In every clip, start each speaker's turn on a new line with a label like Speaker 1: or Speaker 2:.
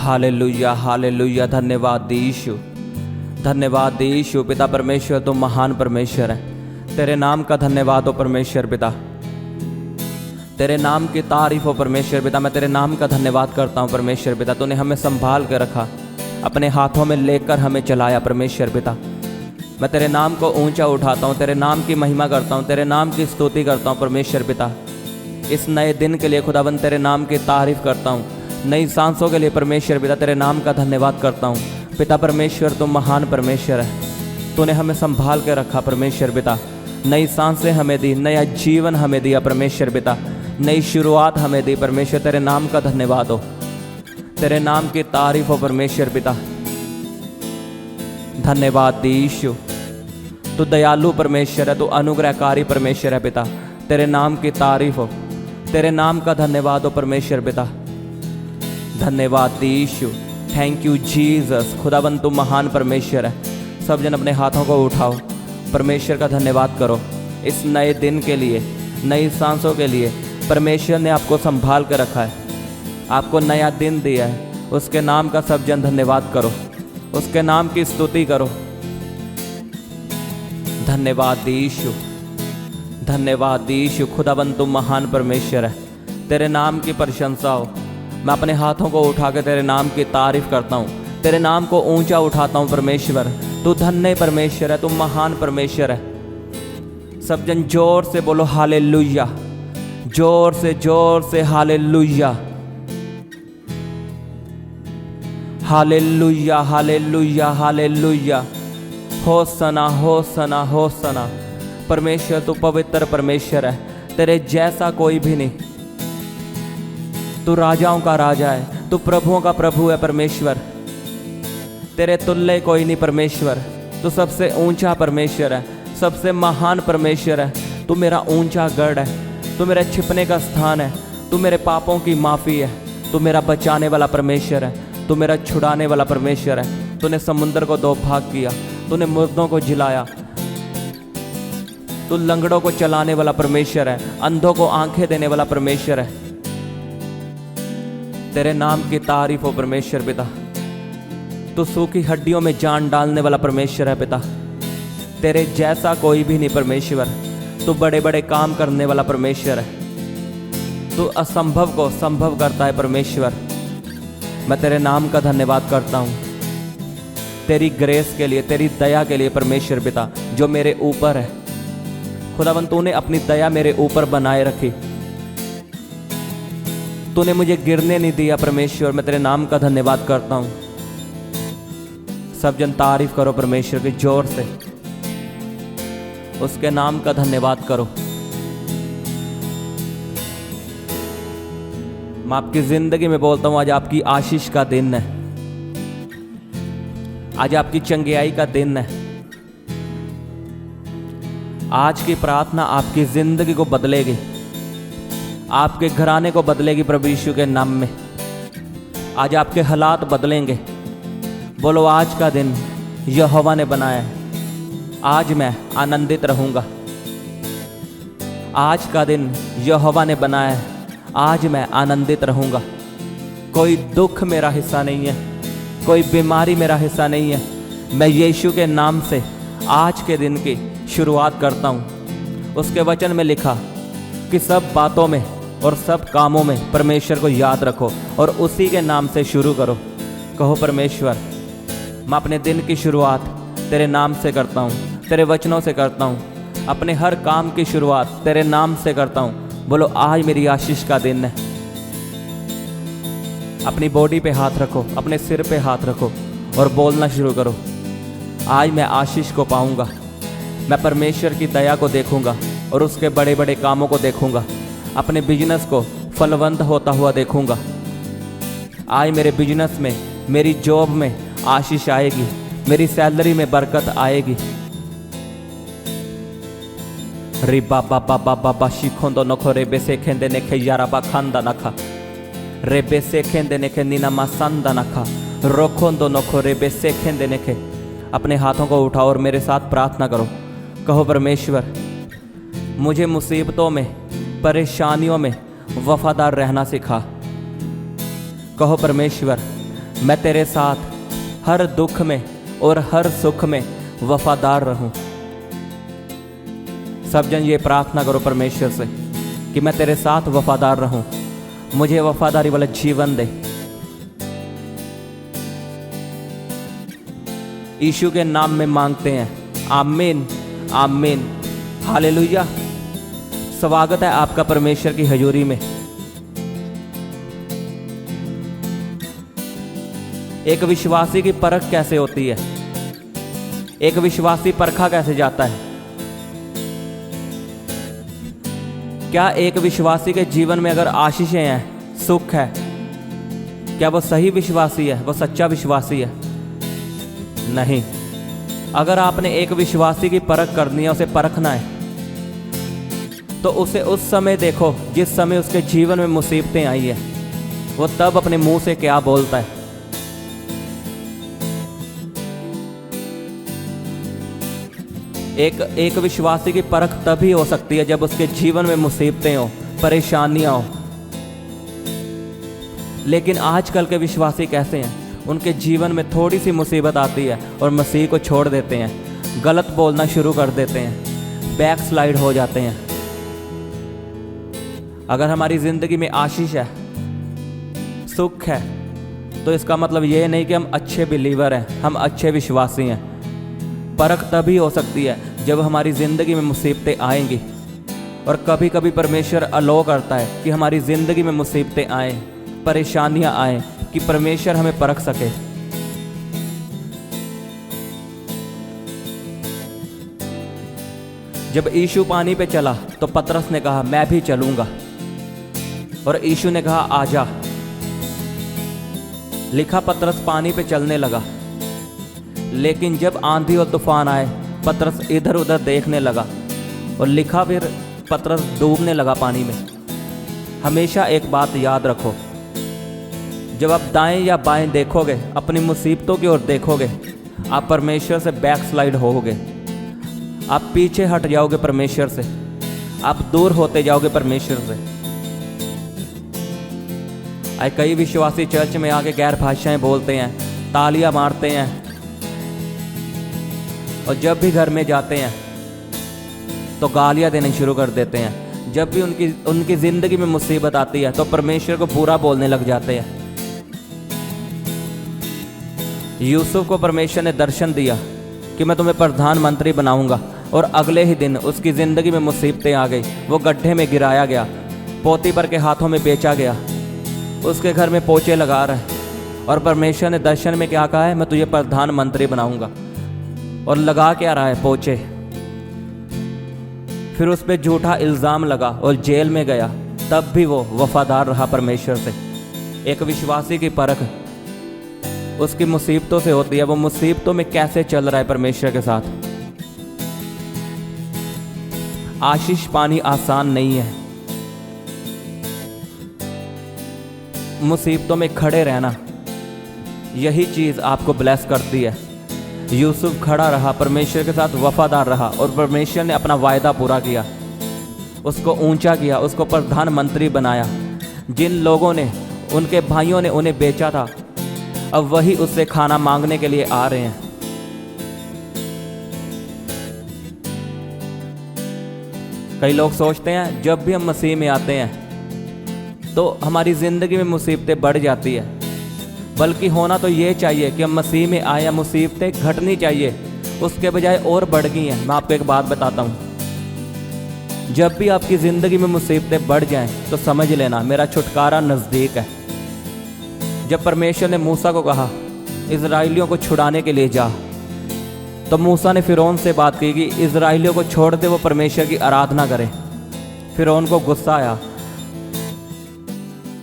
Speaker 1: Hallelujah hallelujah. धन्यवाद यीशु, धन्यवाद यीशु। पिता परमेश्वर तुम महान परमेश्वर है। तेरे नाम का धन्यवाद हो परमेश्वर पिता, तेरे नाम की तारीफ हो परमेश्वर पिता। मैं तेरे नाम का धन्यवाद करता हूँ परमेश्वर पिता। तूने हमें संभाल कर रखा, अपने हाथों में लेकर हमें चलाया परमेश्वर पिता। मैं तेरे नाम को ऊंचा उठाता हूँ, तेरे नाम की महिमा करता हूँ, तेरे नाम की स्तुति करता हूँ परमेश्वर पिता। इस नए दिन के लिए खुदाबंद तेरे नाम की तारीफ करता हूँ, नई सांसों के लिए परमेश्वर पिता तेरे नाम का धन्यवाद करता हूँ। पिता परमेश्वर तुम महान परमेश्वर है। तूने हमें संभाल के रखा परमेश्वर पिता, नई सांसें हमें दी, नया जीवन हमें दिया परमेश्वर पिता, नई शुरुआत हमें दी परमेश्वर। तेरे नाम का धन्यवाद हो, तेरे नाम की तारीफ हो परमेश्वर पिता। धन्यवाद यीशु, तू दयालु परमेश्वर है, तू अनुग्रहकारी परमेश्वर है पिता। तेरे नाम की तारीफ हो, तेरे नाम का धन्यवाद हो परमेश्वर पिता। धन्यवाद यीशु, थैंक यू जीसस। खुदाबंद तू महान परमेश्वर है। सब जन अपने हाथों को उठाओ, परमेश्वर का धन्यवाद करो इस नए दिन के लिए, नई सांसों के लिए। परमेश्वर ने आपको संभाल कर रखा है, आपको नया दिन दिया है। उसके नाम का सब जन धन्यवाद करो, उसके नाम की स्तुति करो। धन्यवाद यीशु, धन्यवाद यीशु। खुदाबंद तुम महान परमेश्वर है, तेरे नाम की प्रशंसा हो। मैं अपने हाथों को उठा के तेरे नाम की तारीफ करता हूँ, तेरे नाम को ऊंचा उठाता हूँ परमेश्वर। तू धन्य परमेश्वर है, तू महान परमेश्वर है। सब जन जोर से बोलो हालेलुया, जोर से हालेलुया, हालेलुया हालेलुया हालेलुया। होसना होसना होसना। परमेश्वर तू पवित्र परमेश्वर है, तेरे जैसा कोई भी नहीं। तू राजाओं का राजा है, तू प्रभुओं का प्रभु है परमेश्वर। तेरे तुल्य कोई नहीं परमेश्वर। तू सबसे ऊंचा परमेश्वर है, सबसे महान परमेश्वर है। तू मेरा ऊंचा गढ़ है, तू मेरे छिपने का स्थान है, तू मेरे पापों की माफ़ी है, तू मेरा बचाने वाला परमेश्वर है, तू मेरा छुड़ाने वाला परमेश्वर है। तूने समुद्र को दो भाग किया, तूने मुर्दों को जिलाया, तू लंगड़ों को चलाने वाला परमेश्वर है, अंधों को आंखें देने वाला परमेश्वर है। तेरे नाम की तारीफ हो परमेश्वर पिता। तू सूखी हड्डियों में जान डालने वाला परमेश्वर है पिता। तेरे जैसा कोई भी नहीं परमेश्वर। तू बड़े बड़े काम करने वाला परमेश्वर है। तू असंभव को संभव करता है परमेश्वर। मैं तेरे नाम का धन्यवाद करता हूँ, तेरी ग्रेस के लिए, तेरी दया के लिए परमेश्वर पिता, जो मेरे ऊपर है। खुदावंद तूने अपनी दया मेरे ऊपर बनाए रखी, तूने मुझे गिरने नहीं दिया परमेश्वर। मैं तेरे नाम का धन्यवाद करता हूँ। सब जन तारीफ करो परमेश्वर की जोर से, उसके नाम का धन्यवाद करो। मैं आपकी जिंदगी में बोलता हूँ, आज आपकी आशीष का दिन है, आज आपकी चंगियाई का दिन है। आज की प्रार्थना आपकी जिंदगी को बदलेगी, आपके घराने को बदलेगी प्रभु यीशु के नाम में। आज आपके हालात बदलेंगे। बोलो आज का दिन यहोवा ने बनाया है, आज मैं आनंदित रहूंगा। आज का दिन यहोवा ने बनाया है, आज मैं आनंदित रहूंगा। कोई दुख मेरा हिस्सा नहीं है, कोई बीमारी मेरा हिस्सा नहीं है। मैं यीशु के नाम से आज के दिन की शुरुआत करता हूँ। उसके वचन में लिखा कि सब बातों में और सब कामों में परमेश्वर को याद रखो और उसी के नाम से शुरू करो। कहो परमेश्वर, मैं अपने दिन की शुरुआत तेरे नाम से करता हूँ, तेरे वचनों से करता हूँ। अपने हर काम की शुरुआत तेरे नाम से करता हूँ। बोलो आज मेरी आशीष का दिन है। अपनी बॉडी पे हाथ रखो, अपने सिर पे हाथ रखो और बोलना शुरू करो, आज मैं आशीष को पाऊंगा। मैं परमेश्वर की दया को देखूंगा और उसके बड़े बड़े कामों को देखूंगा। अपने बिजनेस को फलवंत होता हुआ देखूंगा। आज मेरे बिजनेस में, मेरी जॉब में आशीष आएगी, मेरी सैलरी में बरकत आएगी। रे बाबा बाबा बाबा शिखोंदो नखो रे बेसे खेंदे नेखे यारा बा खांदा नखा रे बेसे खेंदे नेखे नीना मासंदा नखा रोखोंदो नखो रे बेसे खेंदे नेखे। अपने हाथों को उठाओ और मेरे साथ प्रार्थना करो। कहो परमेश्वर, मुझे मुसीबतों में, परेशानियों में वफादार रहना सिखा। कहो परमेश्वर, मैं तेरे साथ हर दुख में और हर सुख में वफादार रहूं। सब जन ये प्रार्थना करो परमेश्वर से कि मैं तेरे साथ वफादार रहूं, मुझे वफादारी वाला जीवन दे। यीशु के नाम में मांगते हैं, आमीन आमीन, हालेलुया। स्वागत है आपका परमेश्वर की हजूरी में। एक विश्वासी की परख कैसे होती है? एक विश्वासी परखा कैसे जाता है? क्या एक विश्वासी के जीवन में अगर आशीषें हैं, सुख है, क्या वो सही विश्वासी है, वो सच्चा विश्वासी है? नहीं। अगर आपने एक विश्वासी की परख करनी है, उसे परखना है, तो उसे उस समय देखो जिस समय उसके जीवन में मुसीबतें आई है। वो तब अपने मुंह से क्या बोलता है। एक विश्वासी की परख तभी हो सकती है जब उसके जीवन में मुसीबतें हो, परेशानियां हो। लेकिन आजकल के विश्वासी कैसे हैं? उनके जीवन में थोड़ी सी मुसीबत आती है और मसीह को छोड़ देते हैं, गलत बोलना शुरू कर देते हैं, बैक स्लाइड हो जाते हैं। अगर हमारी ज़िंदगी में आशीष है, सुख है, तो इसका मतलब ये नहीं कि हम अच्छे बिलीवर हैं, हम अच्छे विश्वासी हैं। परख तभी हो सकती है जब हमारी ज़िंदगी में मुसीबतें आएंगी। और कभी कभी परमेश्वर अलो करता है कि हमारी ज़िंदगी में मुसीबतें आए, परेशानियां आए, कि परमेश्वर हमें परख सके। जब यीशु पानी पे चला तो पतरस ने कहा मैं भी चलूंगा, और यीशु ने कहा आजा। लिखा पतरस पानी पे चलने लगा, लेकिन जब आंधी और तूफान आए पतरस इधर उधर देखने लगा, और लिखा फिर पतरस डूबने लगा पानी में। हमेशा एक बात याद रखो, जब आप दाएं या बाएं देखोगे, अपनी मुसीबतों की ओर देखोगे, आप परमेश्वर से बैक स्लाइड होगे, आप पीछे हट जाओगे परमेश्वर से, आप दूर होते जाओगे परमेश्वर से। कई विश्वासी चर्च में आके गैर भाषाएं बोलते हैं, तालियां मारते हैं, और जब भी घर में जाते हैं तो गालियां देने शुरू कर देते हैं। जब भी उनकी ज़िंदगी में मुसीबत आती है तो परमेश्वर को बुरा बोलने लग जाते हैं। यूसुफ को परमेश्वर ने दर्शन दिया कि मैं तुम्हें प्रधानमंत्री बनाऊंगा, और अगले ही दिन उसकी ज़िंदगी में मुसीबतें आ गई। वो गड्ढे में गिराया गया, पोतीफर के हाथों में बेचा गया, उसके घर में पोचे लगा रहा है, और परमेश्वर ने दर्शन में क्या कहा है, मैं तुझे प्रधानमंत्री बनाऊंगा। और लगा क्या रहा है? पोचे। फिर उस पर झूठा इल्ज़ाम लगा और जेल में गया, तब भी वो वफादार रहा परमेश्वर से। एक विश्वासी की परख उसकी मुसीबतों से होती है, वो मुसीबतों में कैसे चल रहा है परमेश्वर के साथ। आशीष पानी आसान नहीं है। मुसीबतों में खड़े रहना, यही चीज़ आपको ब्लेस करती है। यूसुफ खड़ा रहा, परमेश्वर के साथ वफादार रहा, और परमेश्वर ने अपना वायदा पूरा किया, उसको ऊंचा किया, उसको प्रधानमंत्री बनाया। जिन लोगों ने, उनके भाइयों ने उन्हें बेचा था, अब वही उससे खाना मांगने के लिए आ रहे हैं। कई लोग सोचते हैं जब भी हम मसीह में आते हैं तो हमारी ज़िंदगी में मुसीबतें बढ़ जाती है, बल्कि होना तो ये चाहिए कि हम मसीह में आए, मुसीबतें घटनी चाहिए, उसके बजाय और बढ़ गई हैं। मैं आपको एक बात बताता हूँ, जब भी आपकी ज़िंदगी में मुसीबतें बढ़ जाएं तो समझ लेना मेरा छुटकारा नज़दीक है। जब परमेश्वर ने मूसा को कहा इज़राइलियों को छुड़ाने के लिए जा, तो मूसा ने फ़िरौन से बात की कि इज़राइलियों को छोड़ दे, वो परमेश्वर की आराधना करें। फ़िरौन को गुस्सा आया,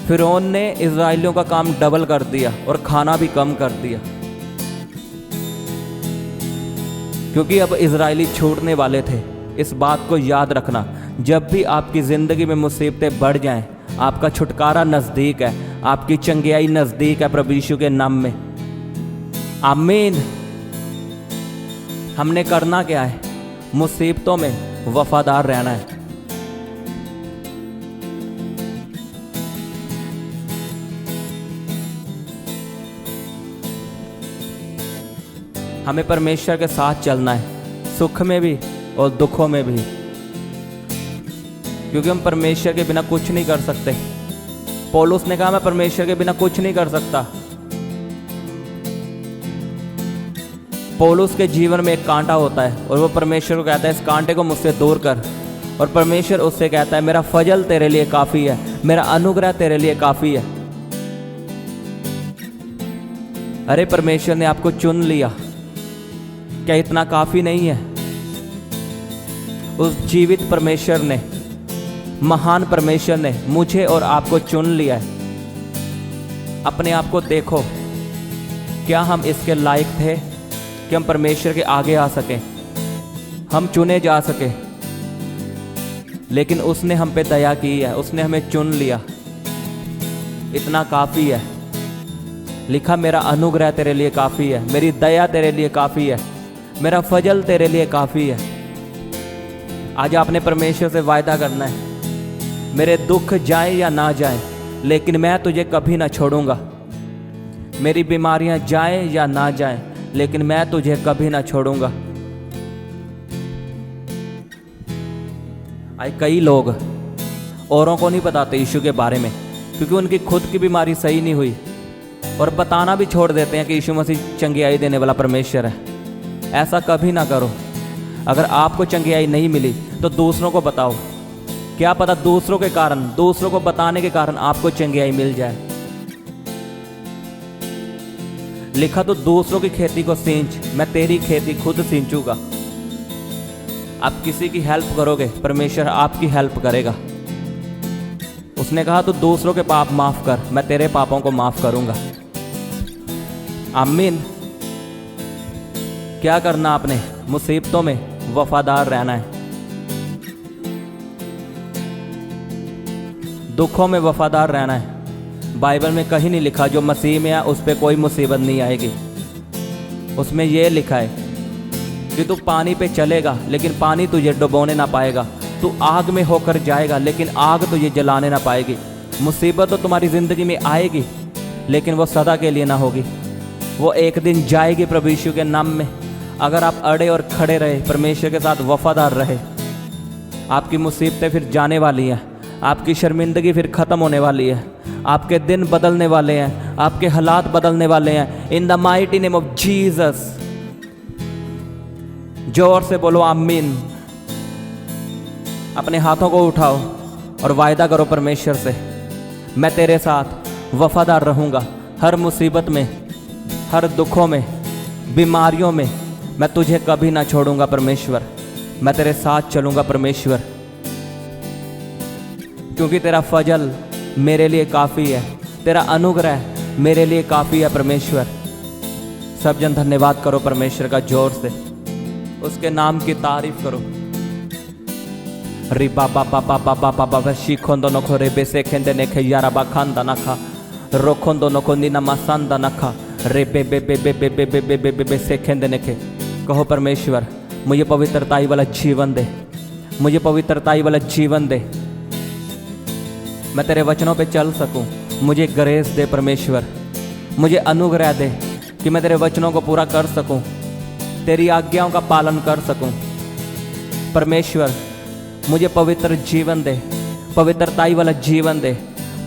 Speaker 1: फ़िरौन ने इज़राइलियों का काम डबल कर दिया और खाना भी कम कर दिया, क्योंकि अब इज़राइली छूटने वाले थे। इस बात को याद रखना, जब भी आपकी ज़िंदगी में मुसीबतें बढ़ जाएं, आपका छुटकारा नज़दीक है, आपकी चंगियाई नज़दीक है प्रभु यीशु के नाम में। आमीन। हमने करना क्या है? मुसीबतों में वफादार रहना है। हमें परमेश्वर के साथ चलना है, सुख में भी और दुखों में भी, क्योंकि हम परमेश्वर के बिना कुछ नहीं कर सकते। पौलुस ने कहा मैं परमेश्वर के बिना कुछ नहीं कर सकता। पौलुस के जीवन में एक कांटा होता है और वो परमेश्वर को कहता है इस कांटे को मुझसे दूर कर, और परमेश्वर उससे कहता है मेरा फजल तेरे लिए काफ़ी है, मेरा अनुग्रह तेरे लिए काफ़ी है। अरे परमेश्वर ने आपको चुन लिया, क्या इतना काफ़ी नहीं है? उस जीवित परमेश्वर ने, महान परमेश्वर ने मुझे और आपको चुन लिया है। अपने आप को देखो, क्या हम इसके लायक थे कि हम परमेश्वर के आगे आ सकें, हम चुने जा सके? लेकिन उसने हम पे दया की है, उसने हमें चुन लिया, इतना काफ़ी है। लिखा मेरा अनुग्रह तेरे लिए काफ़ी है, मेरी दया तेरे लिए काफ़ी है, मेरा फजल तेरे लिए काफ़ी है। आज आपने परमेश्वर से वायदा करना है, मेरे दुख जाए या ना जाए लेकिन मैं तुझे कभी ना छोड़ूंगा। मेरी बीमारियां जाए या ना जाए लेकिन मैं तुझे कभी ना छोड़ूंगा। आज कई लोग औरों को नहीं बताते यीशु के बारे में, क्योंकि उनकी खुद की बीमारी सही नहीं हुई, और बताना भी छोड़ देते हैं कि यीशु मसीह चंगियाई देने वाला परमेश्वर है। ऐसा कभी ना करो। अगर आपको चंगियाई नहीं मिली तो दूसरों को बताओ, क्या पता दूसरों के कारण, दूसरों को बताने के कारण आपको चंगियाई मिल जाए। लिखा तो दूसरों की खेती को सींच, मैं तेरी खेती खुद सींचूंगा। आप किसी की हेल्प करोगे, परमेश्वर आपकी हेल्प करेगा। उसने कहा तो दूसरों के पाप माफ कर, मैं तेरे पापों को माफ करूंगा। आमीन। क्या करना आपने? मुसीबतों में वफादार रहना है, दुखों में वफादार रहना है। बाइबल में कहीं नहीं लिखा जो मसीह में है उस पर कोई मुसीबत नहीं आएगी। उसमें यह लिखा है कि तू पानी पे चलेगा लेकिन पानी तुझे डुबोने ना पाएगा, तू आग में होकर जाएगा लेकिन आग तुझे जलाने ना पाएगी। मुसीबत तो तुम्हारी ज़िंदगी में आएगी लेकिन वो सदा के लिए ना होगी, वो एक दिन जाएगी प्रभु यीशु के नाम में। अगर आप अड़े और खड़े रहे, परमेश्वर के साथ वफादार रहे, आपकी मुसीबतें फिर जाने वाली हैं, आपकी शर्मिंदगी फिर ख़त्म होने वाली है, आपके दिन बदलने वाले हैं, आपके हालात बदलने वाले हैं। In the mighty name of Jesus. जोर से बोलो आमीन। अपने हाथों को उठाओ और वायदा करो परमेश्वर से, मैं तेरे साथ वफादार रहूँगा। हर मुसीबत में, हर दुखों में, बीमारियों में मैं तुझे कभी ना छोड़ूंगा परमेश्वर, मैं तेरे साथ चलूँगा परमेश्वर, क्योंकि तेरा फजल मेरे लिए काफ़ी है, तेरा अनुग्रह मेरे लिए काफ़ी है परमेश्वर। सब जन धन्यवाद करो परमेश्वर का जोर से, उसके नाम की तारीफ करो। रि बाबा बाबा बाबा बाबा शिखोंदो नखो रे बेसे खेंदे नेखे यारा बाखांदा नखा रोखोंदो नखो नीना मासांदा नखा रे बे बे बे बे बे बे बे बे बे बे बे से खेंदे नेखे। कहो परमेश्वर मुझे पवित्रताई वाला जीवन दे, मुझे पवित्रताई वाला जीवन दे, मैं तेरे वचनों पे चल सकूं। मुझे ग्रेस दे परमेश्वर, मुझे अनुग्रह दे कि मैं तेरे वचनों को पूरा कर सकूं, तेरी आज्ञाओं का पालन कर सकूं। परमेश्वर मुझे पवित्र जीवन दे, पवित्रताई वाला जीवन दे,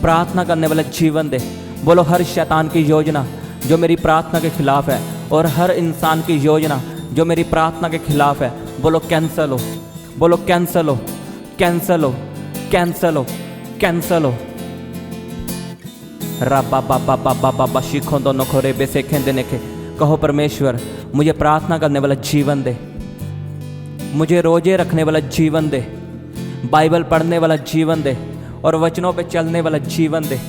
Speaker 1: प्रार्थना करने वाला जीवन दे। बोलो हर शैतान की योजना जो मेरी प्रार्थना के खिलाफ है, और हर इंसान की योजना जो मेरी प्रार्थना के खिलाफ है, बोलो कैंसल हो, बोलो कैंसल हो, कैंसल हो, कैंसल हो, कैंसल हो। रबा बाबा बाबा बाबा शिखोंदो नखो रे बेसे खेंदे नेखे। कहो परमेश्वर मुझे प्रार्थना करने वाला जीवन दे, मुझे रोजे रखने वाला जीवन दे, बाइबल पढ़ने वाला जीवन दे, और वचनों पे चलने वाला जीवन दे।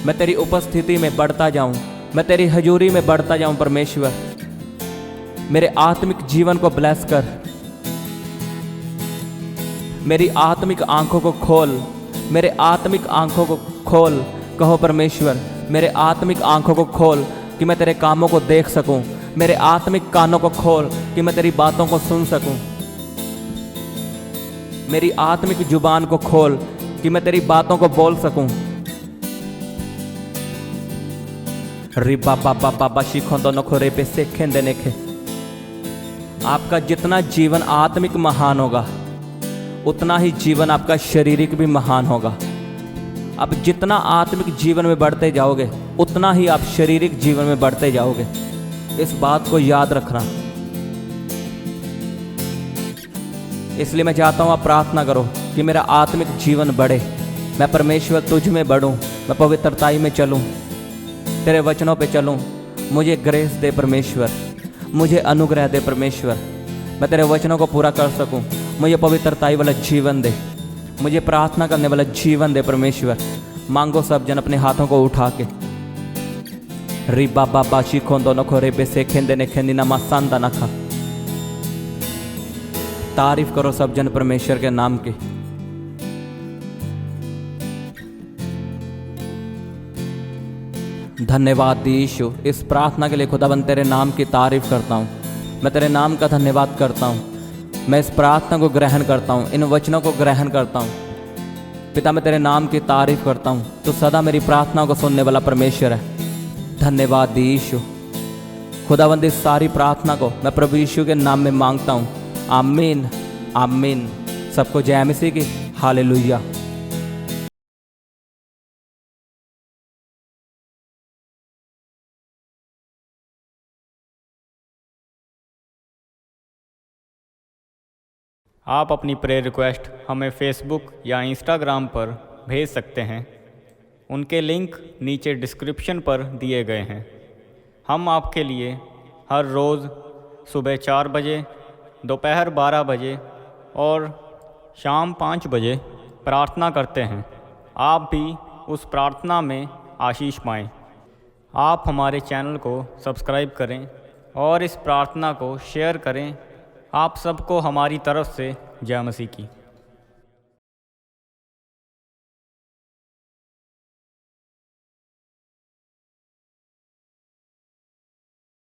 Speaker 1: मैं तेरी उपस्थिति में बढ़ता जाऊं, मैं तेरी हजूरी में बढ़ता जाऊं परमेश्वर। मेरे आत्मिक जीवन को ब्लेस कर, मेरी आत्मिक आंखों को खोल, मेरे आत्मिक आंखों को खोल। कहो परमेश्वर मेरे आत्मिक आंखों को खोल कि मैं तेरे कामों को देख सकूं, मेरे आत्मिक कानों को खोल कि मैं तेरी बातों को सुन सकूं, मेरी आत्मिक जुबान को खोल कि मैं तेरी बातों को बोल सकूं। रिबा बाबा बाबा शिखों दोनों खोरे पे सेखें देने के। आपका जितना जीवन आत्मिक महान होगा उतना ही जीवन आपका शारीरिक भी महान होगा। अब जितना आत्मिक जीवन में बढ़ते जाओगे उतना ही आप शारीरिक जीवन में बढ़ते जाओगे। इस बात को याद रखना। इसलिए मैं चाहता हूँ आप प्रार्थना करो कि मेरा आत्मिक जीवन बढ़े, मैं परमेश्वर तुझ में बढ़ूँ, मैं पवित्रताई में चलूँ, तेरे वचनों पे चलूँ। मुझे ग्रेस दे परमेश्वर, मुझे अनुग्रह दे परमेश्वर, मैं तेरे वचनों को पूरा कर सकूँ। मुझे पवित्रताई वाला जीवन दे, मुझे प्रार्थना करने वाला जीवन दे परमेश्वर। मांगो सब जन अपने हाथों को उठा के। रिबा बाबा शिखों दोनों खोरे पे से खेंदे ने खेंदी नमा सांदा नखा। तारीफ करो सब जन परमेश्वर के नाम की। धन्यवाद यीशु, इस प्रार्थना के लिए खुदाबंद तेरे नाम की तारीफ करता हूँ। मैं तेरे नाम का धन्यवाद करता हूँ। मैं इस प्रार्थना को ग्रहण करता हूँ, इन वचनों को ग्रहण करता हूँ। पिता मैं तेरे नाम की तारीफ करता हूँ। तो सदा मेरी प्रार्थना को सुनने वाला परमेश्वर है। धन्यवाद यीशु। खुदाबंद इस सारी प्रार्थना को मैं प्रभु यीशु के नाम में मांगता हूँ। आमीन आमीन। सबको जय मसीह की। हालेलुया।
Speaker 2: आप अपनी प्रेयर रिक्वेस्ट हमें फेसबुक या इंस्टाग्राम पर भेज सकते हैं। उनके लिंक नीचे डिस्क्रिप्शन पर दिए गए हैं। हम आपके लिए हर रोज़ सुबह 4 बजे, दोपहर 12 बजे और शाम 5 बजे प्रार्थना करते हैं। आप भी उस प्रार्थना में आशीष पाएं। आप हमारे चैनल को सब्सक्राइब करें और इस प्रार्थना को शेयर करें। आप सबको हमारी तरफ से जय मसीह की।